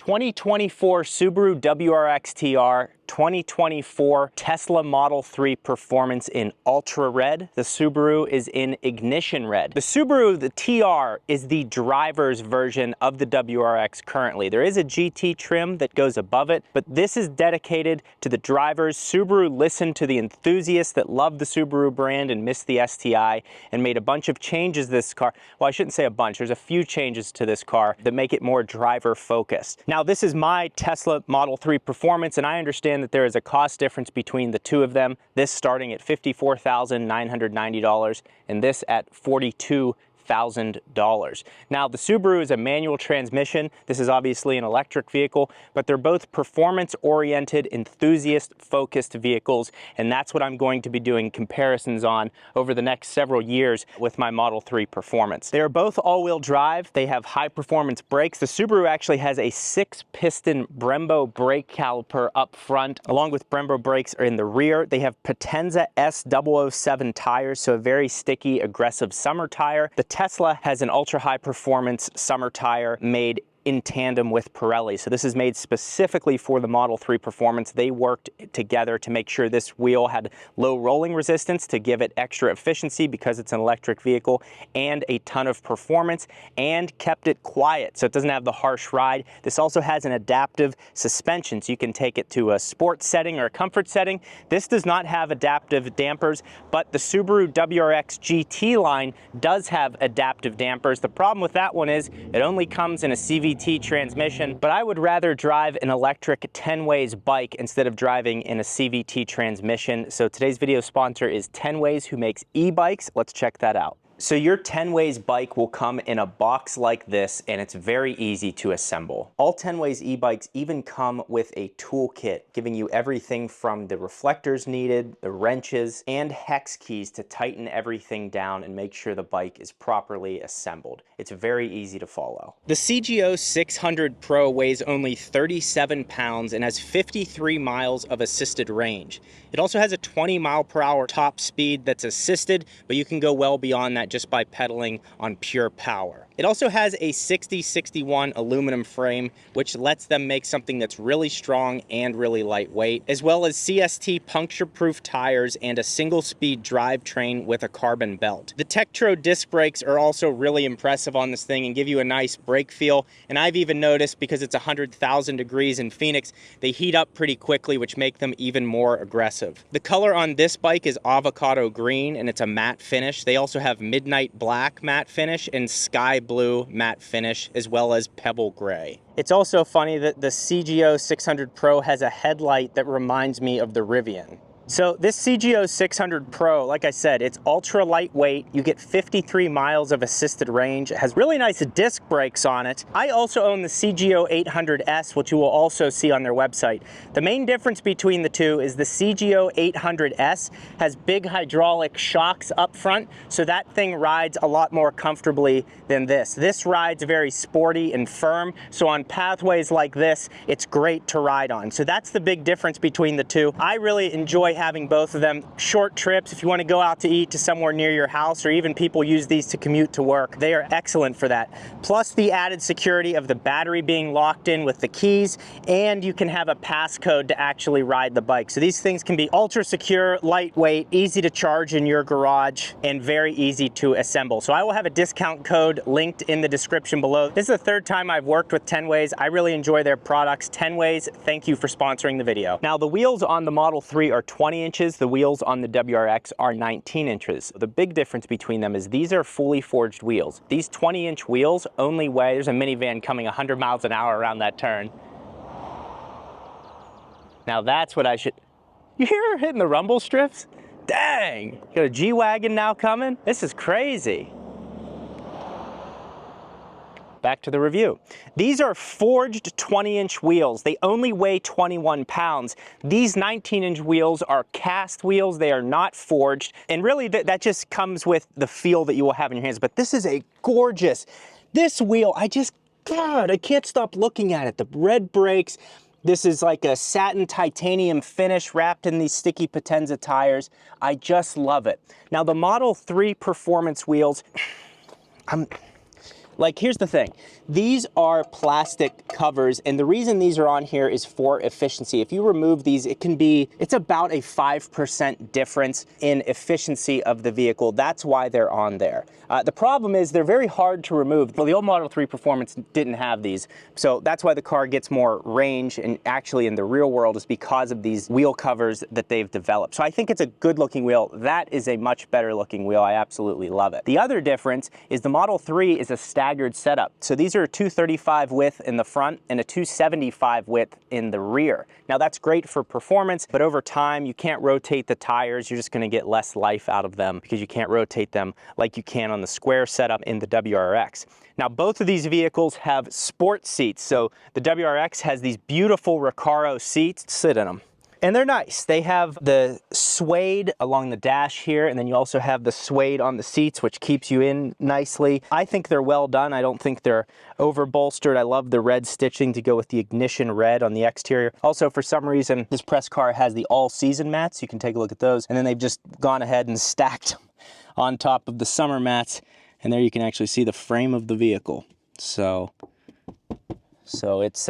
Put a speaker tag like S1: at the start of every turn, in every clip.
S1: 2024 Subaru WRX TR, 2024 Tesla Model 3 Performance in Ultra Red. The Subaru is in Ignition Red. The Subaru, the TR, is the driver's version of the WRX currently. There is a GT trim that goes above it, but this is dedicated to the drivers. Subaru listened to the enthusiasts that love the Subaru brand and miss the STI and made a bunch of changes to this car. Well, I shouldn't say a bunch. There's a few changes to this car that make it more driver focused. Now, this is my Tesla Model 3 Performance, and I understand that there is a cost difference between the two of them. This starting at $54,990 and this at $42,000. Now, the Subaru is a manual transmission. This is obviously an electric vehicle, but they're both performance-oriented, enthusiast-focused vehicles, and that's what I'm going to be doing comparisons on over the next several years with my Model 3 Performance. They are both all-wheel drive. They have high-performance brakes. The Subaru actually has a 6-piston Brembo brake caliper up front, along with Brembo brakes are in the rear. They have Potenza S007 tires, so a very sticky, aggressive summer tire. The Tesla has an ultra-high performance summer tire made in tandem with Pirelli. So this is made specifically for the Model 3 Performance. They worked together to make sure this wheel had low rolling resistance to give it extra efficiency because it's an electric vehicle, and a ton of performance, and kept it quiet so it doesn't have the harsh ride. This also has an adaptive suspension, so you can take it to a sports setting or a comfort setting. This does not have adaptive dampers, but the Subaru WRX GT line does have adaptive dampers. The problem with that one is it only comes in a CVT transmission, but I would rather drive an electric 10-ways bike instead of driving in a CVT transmission. So today's video sponsor is 10ways, who makes e-bikes. Let's check that out. So your 10ways bike will come in a box like this, and it's very easy to assemble. All 10ways e-bikes even come with a toolkit, giving you everything from the reflectors needed, the wrenches, and hex keys to tighten everything down and make sure the bike is properly assembled. It's very easy to follow. The CGO 600 Pro weighs only 37 pounds and has 53 miles of assisted range. It also has a 20-mile-per-hour top speed that's assisted, but you can go well beyond that just by pedaling on pure power. It also has a 6061 aluminum frame, which lets them make something that's really strong and really lightweight, as well as CST puncture-proof tires and a single-speed drivetrain with a carbon belt. The Tektro disc brakes are also really impressive on this thing and give you a nice brake feel, and I've even noticed, because it's 100,000 degrees in Phoenix, they heat up pretty quickly, which make them even more aggressive. The color on this bike is avocado green, and it's a matte finish. They also have midnight black matte finish and sky blue matte finish, as well as pebble gray. It's also funny that the CGO 600 Pro has a headlight that reminds me of the Rivian. So this CGO 600 Pro, like I said, it's ultra lightweight. You get 53 miles of assisted range. It has really nice disc brakes on it. I also own the CGO 800S, which you will also see on their website. The main difference between the two is the CGO 800S has big hydraulic shocks up front, so that thing rides a lot more comfortably than this. This rides very sporty and firm, so on pathways like this, it's great to ride on. So that's the big difference between the two. I really enjoy having both of them. Short trips, if you want to go out to eat to somewhere near your house, or even people use these to commute to work, they are excellent for that. Plus the added security of the battery being locked in with the keys, and you can have a passcode to actually ride the bike. So these things can be ultra secure, lightweight, easy to charge in your garage, and very easy to assemble. So I will have a discount code linked in the description below. This is the third time I've worked with 10ways. I really enjoy their products. 10ways, thank you for sponsoring the video. Now, the wheels on the Model 3 are 20 inches. The wheels on the WRX are 19 inches. The big difference between them is these are fully forged wheels. These 20-inch wheels only weigh, there's a minivan coming 100 miles an hour around that turn. Now that's what I should, you hear her hitting the rumble strips? Dang, got a G-Wagon now coming? This is crazy. Back to the review. These are forged 20-inch wheels. They only weigh 21 pounds. These 19-inch wheels are cast wheels. They are not forged. And really, that just comes with the feel that you will have in your hands. But this is a gorgeous, this wheel, God, I can't stop looking at it. The red brakes. This is like a satin titanium finish wrapped in these sticky Potenza tires. I just love it. Now, the Model 3 Performance wheels, Like, here's the thing. These are plastic covers, and the reason these are on here is for efficiency. If you remove these, it's about a 5% difference in efficiency of the vehicle. That's why they're on there. The problem is they're very hard to remove. Well, the old Model 3 Performance didn't have these, so that's why the car gets more range, and actually in the real world is because of these wheel covers that they've developed. So I think it's a good looking wheel. That is a much better looking wheel. I absolutely love it. The other difference is the Model 3 is a staggered setup. So these are a 235 width in the front and a 275 width in the rear. Now that's great for performance, but over time you can't rotate the tires. You're just going to get less life out of them because you can't rotate them like you can on the square setup in the WRX. Now both of these vehicles have sport seats. So the WRX has these beautiful Recaro seats. Sit in them. And they're nice. They have the suede along the dash here, and then you also have the suede on the seats, which keeps you in nicely. I think they're well done. I don't think they're over bolstered. I love the red stitching to go with the ignition red on the exterior. Also, for some reason, this press car has the all-season mats. You can take a look at those. And then they've just gone ahead and stacked them on top of the summer mats. And there you can actually see the frame of the vehicle. So it's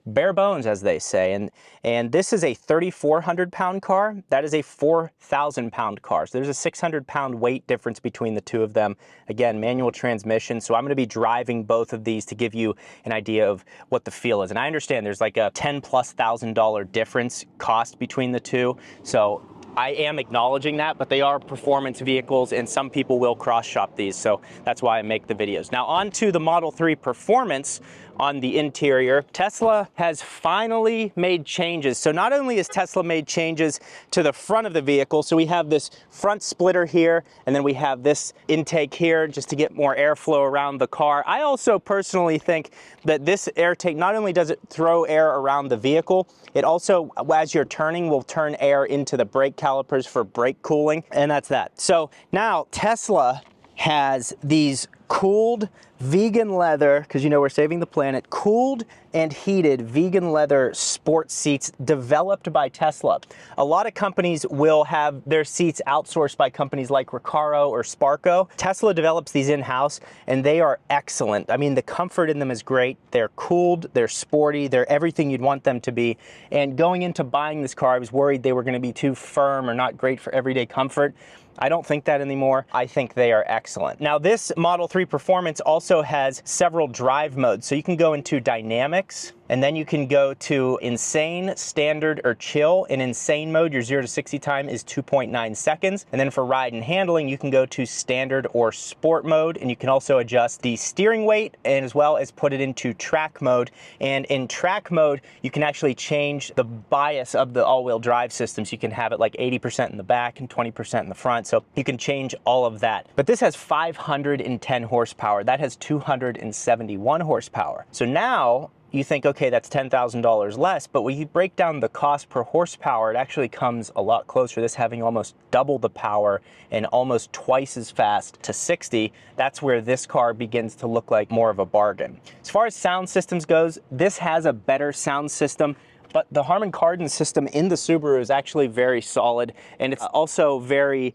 S1: bare bones, as they say, and this is a 3,400 pound car. That is a 4,000 pound car. So there's a 600 pound weight difference between the two of them. Again, manual transmission. So I'm going to be driving both of these to give you an idea of what the feel is. And I understand there's like a $10,000+ difference cost between the two. So I am acknowledging that, but they are performance vehicles and some people will cross shop these. So that's why I make the videos. Now on to the Model 3 Performance. On the interior, Tesla has finally made changes. So not only has Tesla made changes to the front of the vehicle, so we have this front splitter here, and then we have this intake here just to get more airflow around the car. I also personally think that this air tank, not only does it throw air around the vehicle, it also, as you're turning, will turn air into the brake calipers for brake cooling, and that's that. So now Tesla has these cooled vegan leather, because you know we're saving the planet, cooled and heated vegan leather sport seats developed by Tesla. A lot of companies will have their seats outsourced by companies like Recaro or Sparco. Tesla develops these in-house and they are excellent. I mean, the comfort in them is great. They're cooled, they're sporty, they're everything you'd want them to be. And going into buying this car, I was worried they were going to be too firm or not great for everyday comfort. I don't think that anymore. I think they are excellent. Now this Model 3 Performance also has several drive modes. So you can go into dynamics, and then you can go to insane, standard, or chill. In insane mode, your 0 to 60 time is 2.9 seconds. And then for ride and handling, you can go to standard or sport mode, and you can also adjust the steering weight and as well as put it into track mode. And in track mode, you can actually change the bias of the all-wheel drive system. So you can have it like 80% in the back and 20% in the front. So you can change all of that. But this has 510 horsepower. That has 271 horsepower. So now you think, okay, that's $10,000 less, but when you break down the cost per horsepower, it actually comes a lot closer. This having almost double the power and almost twice as fast to 60, that's where this car begins to look like more of a bargain. As far as sound systems goes, this has a better sound system, but the Harman Kardon system in the Subaru is actually very solid, and it's also very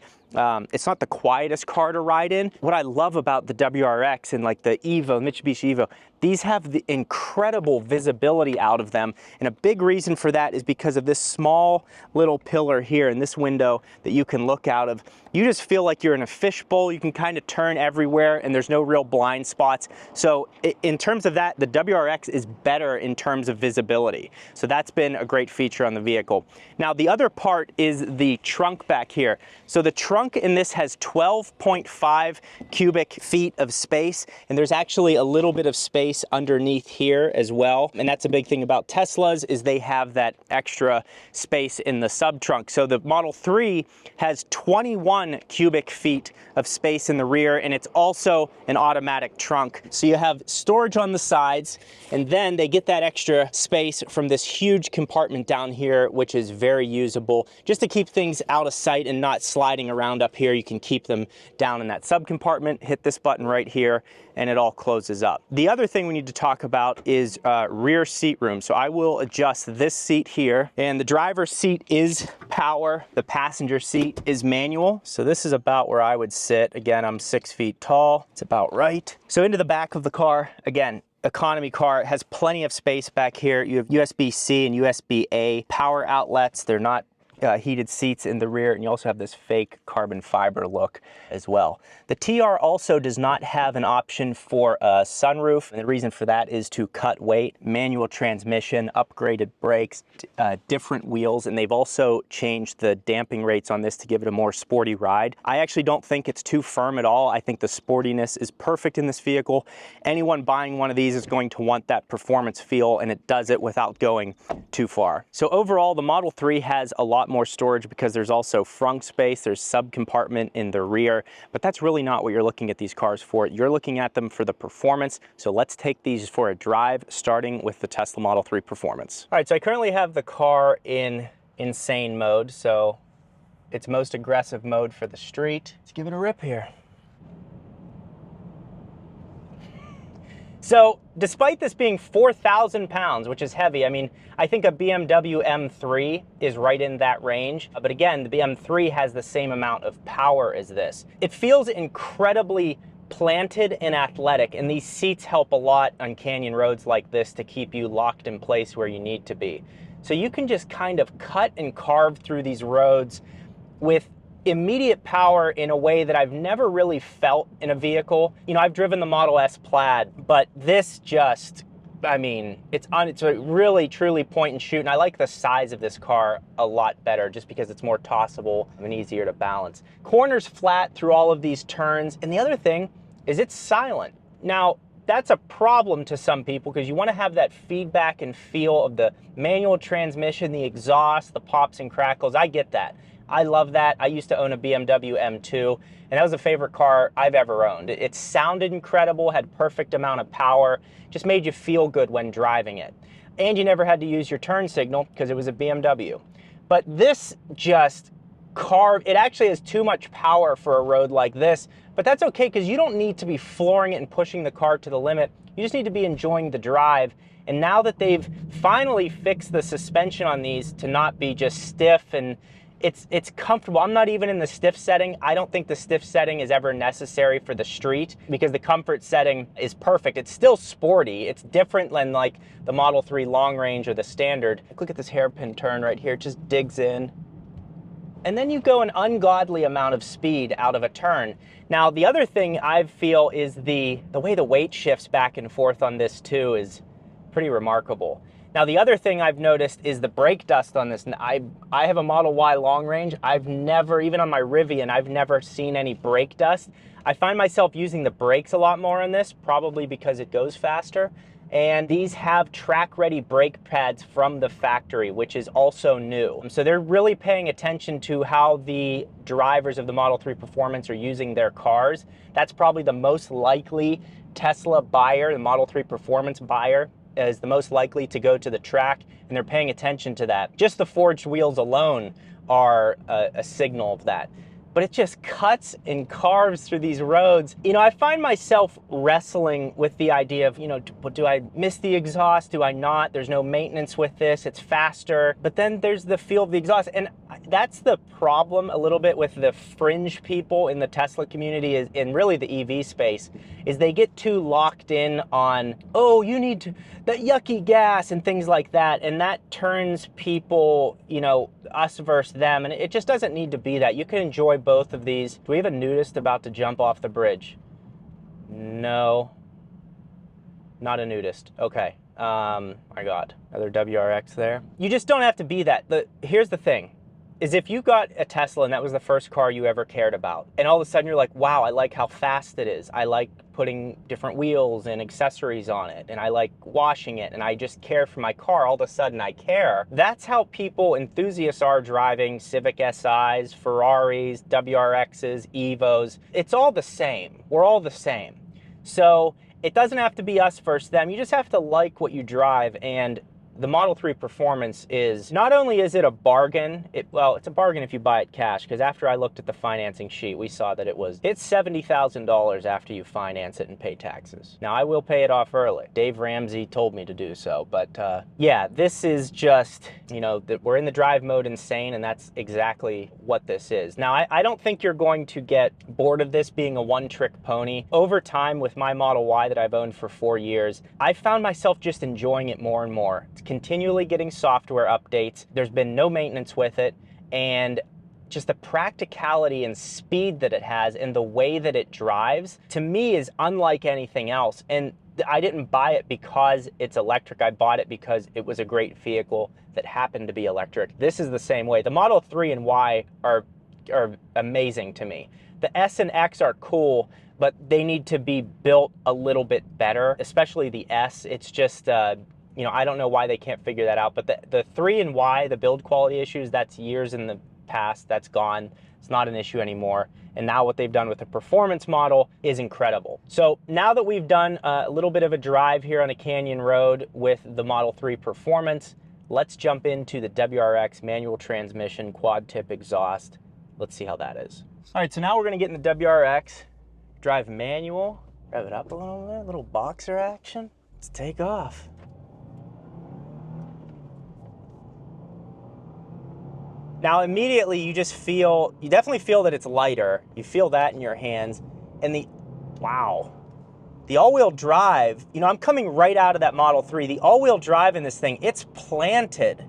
S1: it's not the quietest car to ride in. What I love about the WRX and like the Evo, Mitsubishi Evo, these have the incredible visibility out of them. And a big reason for that is because of this small little pillar here in this window that you can look out of. You just feel like you're in a fishbowl. You can kind of turn everywhere and there's no real blind spots. So in terms of that, the WRX is better in terms of visibility. So that's been a great feature on the vehicle. Now the other part is the trunk back here. So the trunk in this has 12.5 cubic feet of space, and there's actually a little bit of space underneath here as well. And that's a big thing about Teslas, is they have that extra space in the sub trunk. So the Model 3 has 21 cubic feet of space in the rear, and it's also an automatic trunk. So you have storage on the sides, and then they get that extra space from this huge compartment down here, which is very usable, just to keep things out of sight and not sliding around wound up here. You can keep them down in that sub compartment, hit this button right here, and it all closes up. The other thing we need to talk about is rear seat room. So I will adjust this seat here, and the driver's seat is power. The passenger seat is manual. So this is about where I would sit. Again, I'm 6 feet tall. It's about right. So into the back of the car, again, economy car. It has plenty of space back here. You have USB-C and USB-A power outlets. They're not heated seats in the rear, and you also have this fake carbon fiber look as well. The TR also does not have an option for a sunroof, and the reason for that is to cut weight. Manual transmission, upgraded brakes, different wheels, and they've also changed the damping rates on this to give it a more sporty ride. I actually don't think it's too firm at all. I think the sportiness is perfect in this vehicle. Anyone buying one of these is going to want that performance feel, and it does it without going too far. So overall, the Model 3 has a lot more storage because there's also frunk space, there's sub compartment in the rear, but that's really not what you're looking at these cars for. You're looking at them for the performance. So let's take these for a drive, starting with the Tesla Model 3 Performance. All right, so I currently have the car in insane mode, so its most aggressive mode for the street. Let's give it a rip here. So despite this being 4,000 pounds, which is heavy, I mean, I think a BMW M3 is right in that range. But again, the M3 has the same amount of power as this. It feels incredibly planted and athletic, and these seats help a lot on canyon roads like this to keep you locked in place where you need to be. So you can just kind of cut and carve through these roads with immediate power in a way that I've never really felt in a vehicle. You know, I've driven the Model S Plaid, but this just, I mean, it's a really truly point and shoot, and I like the size of this car a lot better just because it's more tossable and easier to balance. Corners flat through all of these turns, and the other thing is it's silent. Now, that's a problem to some people because you want to have that feedback and feel of the manual transmission, the exhaust, the pops and crackles. I get that. I love that. I used to own a BMW M2, and that was a favorite car I've ever owned. It sounded incredible, had perfect amount of power, just made you feel good when driving it. And you never had to use your turn signal because it was a BMW. But this just carved, it actually has too much power for a road like this, but that's okay because you don't need to be flooring it and pushing the car to the limit. You just need to be enjoying the drive. And now that they've finally fixed the suspension on these to not be just stiff and it's comfortable. I'm not even in the stiff setting. I don't think the stiff setting is ever necessary for the street because the comfort setting is perfect. It's still sporty. It's different than like the Model 3 long range or the standard. Look at this hairpin turn right here. It just digs in. And then you go an ungodly amount of speed out of a turn. Now, the other thing I feel is the way the weight shifts back and forth on this too is pretty remarkable. Now, the other thing I've noticed is the brake dust on this. I have a Model Y long range. I've never, even on my Rivian, I've never seen any brake dust. I find myself using the brakes a lot more on this, probably because it goes faster. And these have track-ready brake pads from the factory, which is also new. So they're really paying attention to how the drivers of the Model 3 Performance are using their cars. That's probably the most likely Tesla buyer, the Model 3 Performance buyer, is the most likely to go to the track, and they're paying attention to that. Just the forged wheels alone are a signal of that. But it just cuts and carves through these roads. You know, I find myself wrestling with the idea of, you know, do I miss the exhaust? Do I not? There's no maintenance with this. It's faster. But then there's the feel of the exhaust. And that's the problem a little bit with the fringe people in the Tesla community, is in really the EV space, is they get too locked in on, oh, you need that yucky gas and things like that. And that turns people, you know, us versus them. And it just doesn't need to be that. You can enjoy both of these. Do we have a nudist about to jump off the bridge? No, not a nudist. Okay. My God, another WRX there. You just don't have to be that. Here's the thing, is if you got a Tesla and that was the first car you ever cared about, and all of a sudden you're like, wow, I like how fast it is. I like putting different wheels and accessories on it, and I like washing it, and I just care for my car. All of a sudden I care. That's how people, enthusiasts, are driving Civic SIs, Ferraris, WRXs, Evos. It's all the same. We're all the same. So it doesn't have to be us versus them. You just have to like what you drive, and the Model 3 Performance is, not only is it a bargain, well, it's a bargain if you buy it cash, because after I looked at the financing sheet, we saw that it's $70,000 after you finance it and pay taxes. Now, I will pay it off early. Dave Ramsey told me to do so, but yeah, this is just, you know, we're in the drive mode insane, and that's exactly what this is. Now, I don't think you're going to get bored of this being a one-trick pony. Over time, with my Model Y that I've owned for 4 years, I found myself just enjoying it more and more. It's continually getting software updates. There's been no maintenance with it, and just the practicality and speed that it has and the way that it drives, to me, is unlike anything else. And I didn't buy it because it's electric. I bought it because it was a great vehicle that happened to be electric. This is the same way. The Model 3 and Y are amazing to me. The S and X are cool, but they need to be built a little bit better, especially the S. It's just, you know, I don't know why they can't figure that out, but the 3 and Y, the build quality issues, that's years in the past, that's gone. It's not an issue anymore. And now what they've done with the Performance model is incredible. So now that we've done a little bit of a drive here on a canyon road with the Model 3 Performance, let's jump into the WRX manual transmission quad tip exhaust. Let's see how that is. All right, so now we're gonna get in the WRX, drive manual, rev it up a little bit, little boxer action. Let's take off. Now immediately you definitely feel that it's lighter. You feel that in your hands. And wow. The all-wheel drive, you know, I'm coming right out of that Model 3. The all-wheel drive in this thing, it's planted.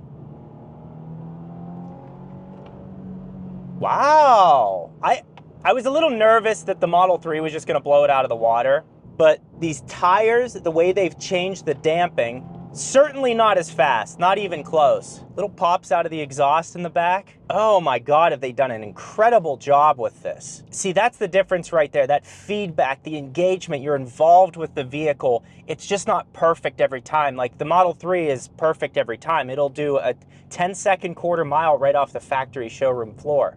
S1: Wow. I was a little nervous that the Model 3 was just gonna blow it out of the water, but these tires, the way they've changed the damping, certainly not as fast, not even close. Little pops out of the exhaust in the back. Oh my God, have they done an incredible job with this. See, that's the difference right there, that feedback, the engagement, you're involved with the vehicle. It's just not perfect every time. Like the Model 3 is perfect every time. It'll do a 10-second quarter mile right off the factory showroom floor.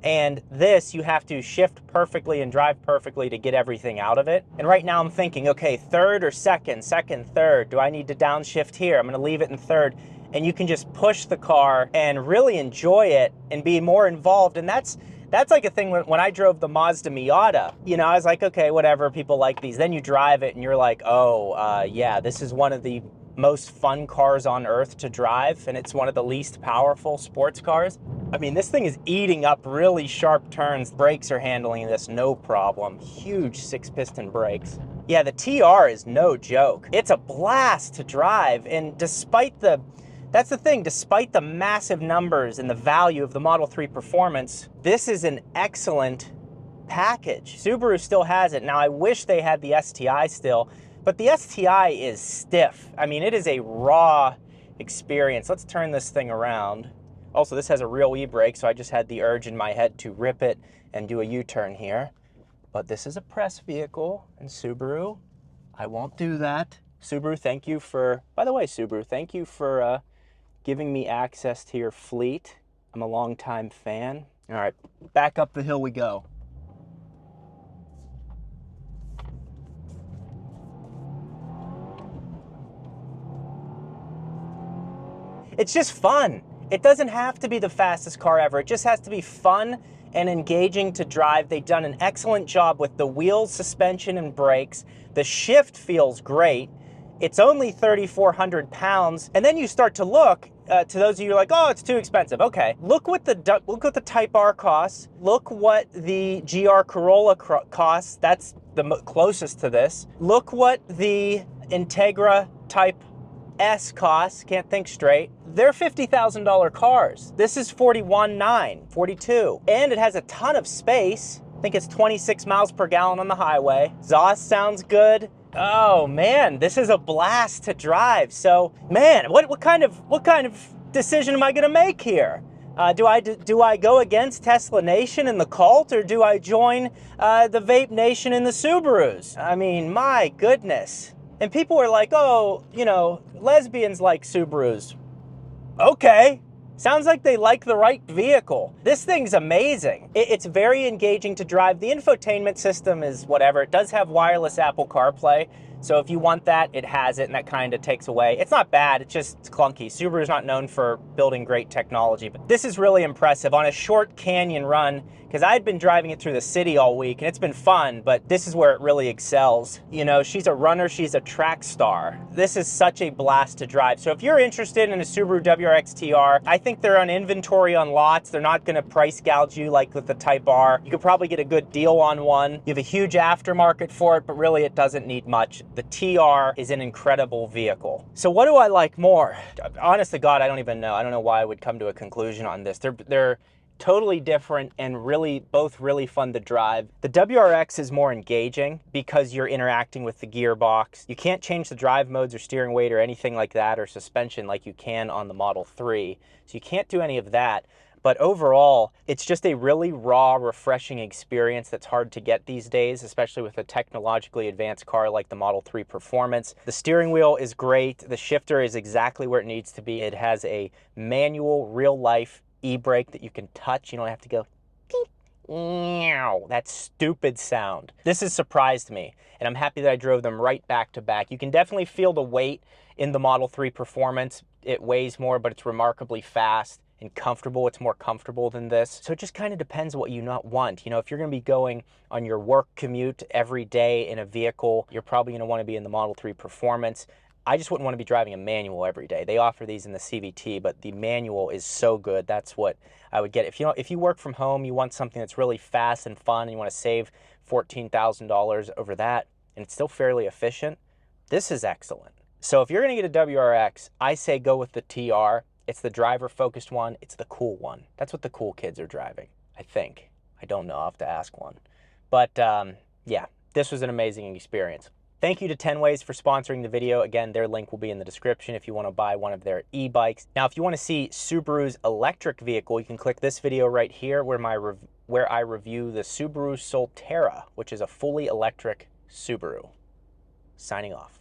S1: And this, you have to shift perfectly and drive perfectly to get everything out of it. And right now I'm thinking, okay, third or second, third. Do I need to downshift here? I'm gonna leave it in third. And you can just push the car and really enjoy it and be more involved. And that's like a thing when I drove the Mazda Miata. You know, I was like, okay, whatever, people like these. Then you drive it and you're like, oh, yeah, this is one of the most fun cars on earth to drive, and it's one of the least powerful sports cars. I mean, this thing is eating up really sharp turns. Brakes are handling this no problem. Huge 6-piston brakes. Yeah, the TR is no joke. It's a blast to drive, and that's the thing, despite the massive numbers and the value of the Model 3 Performance, this is an excellent package. Subaru still has it. Now, I wish they had the STI still, but the STI is stiff. I mean, it is a raw experience. Let's turn this thing around. Also, this has a real e-brake, so I just had the urge in my head to rip it and do a U-turn here. But this is a press vehicle, and Subaru, I won't do that. Subaru, thank you for, by the way, Subaru, thank you for giving me access to your fleet. I'm a longtime fan. All right, back up the hill we go. It's just fun. It doesn't have to be the fastest car ever. It just has to be fun and engaging to drive. They've done an excellent job with the wheels, suspension, and brakes. The shift feels great. It's only 3,400 pounds. And then you start to look, to those of you who are like, oh, it's too expensive. Okay, look what the Type R costs. Look what the GR Corolla costs. That's the closest to this. Look what the Integra Type S costs, can't think straight. They're $50,000 cars. This is $41,900, $42,000. And it has a ton of space. I think it's 26 miles per gallon on the highway. Exhaust sounds good. Oh man, this is a blast to drive. So man, what kind of decision am I gonna make here? Do I go against Tesla Nation and the cult, or do I join the Vape Nation and the Subarus? I mean, my goodness. And people were like, oh, you know, lesbians like Subarus. Okay, sounds like they like the right vehicle. This thing's amazing. It's very engaging to drive. The infotainment system is whatever. It does have wireless Apple CarPlay, So if you want that, it has it, and that kind of takes away. It's not bad, it's just clunky. Subaru's not known for building great technology, but this is really impressive. On a short canyon run, because I had been driving it through the city all week, and it's been fun, but this is where it really excels. You know, she's a runner, she's a track star. This is such a blast to drive. So if you're interested in a Subaru WRX TR, I think they're on inventory on lots. They're not gonna price gouge you like with the Type R. You could probably get a good deal on one. You have a huge aftermarket for it, but really it doesn't need much. The TR is an incredible vehicle. So what do I like more? Honest to God, I don't even know. I don't know why I would come to a conclusion on this. They're totally different and both really fun to drive. The WRX is more engaging because you're interacting with the gearbox. You can't change the drive modes or steering weight or anything like that, or suspension like you can on the Model 3. So you can't do any of that. But overall, it's just a really raw, refreshing experience that's hard to get these days, especially with a technologically advanced car like the Model 3 Performance. The steering wheel is great. The shifter is exactly where it needs to be. It has a manual, real-life e-brake that you can touch. You don't have to go beep, meow, that stupid sound. This has surprised me, and I'm happy that I drove them right back to back. You can definitely feel the weight in the Model 3 Performance. It weighs more, but it's remarkably fast and comfortable. It's more comfortable than this. So it just kind of depends what you not want. You know, if you're going to be going on your work commute every day in a vehicle, you're probably going to want to be in the Model 3 Performance. I just wouldn't want to be driving a manual every day. They offer these in the CVT, but the manual is so good. That's what I would get. If you work from home, you want something that's really fast and fun, and you want to save $14,000 over that, and it's still fairly efficient, this is excellent. So if you're going to get a WRX, I say go with the TR. It's the driver-focused one. It's the cool one. That's what the cool kids are driving, I think. I don't know. I'll have to ask one. But yeah, this was an amazing experience. Thank you to 10 Ways for sponsoring the video. Again, their link will be in the description if you want to buy one of their e-bikes. Now, if you want to see Subaru's electric vehicle, you can click this video right here where I review the Subaru Solterra, which is a fully electric Subaru. Signing off.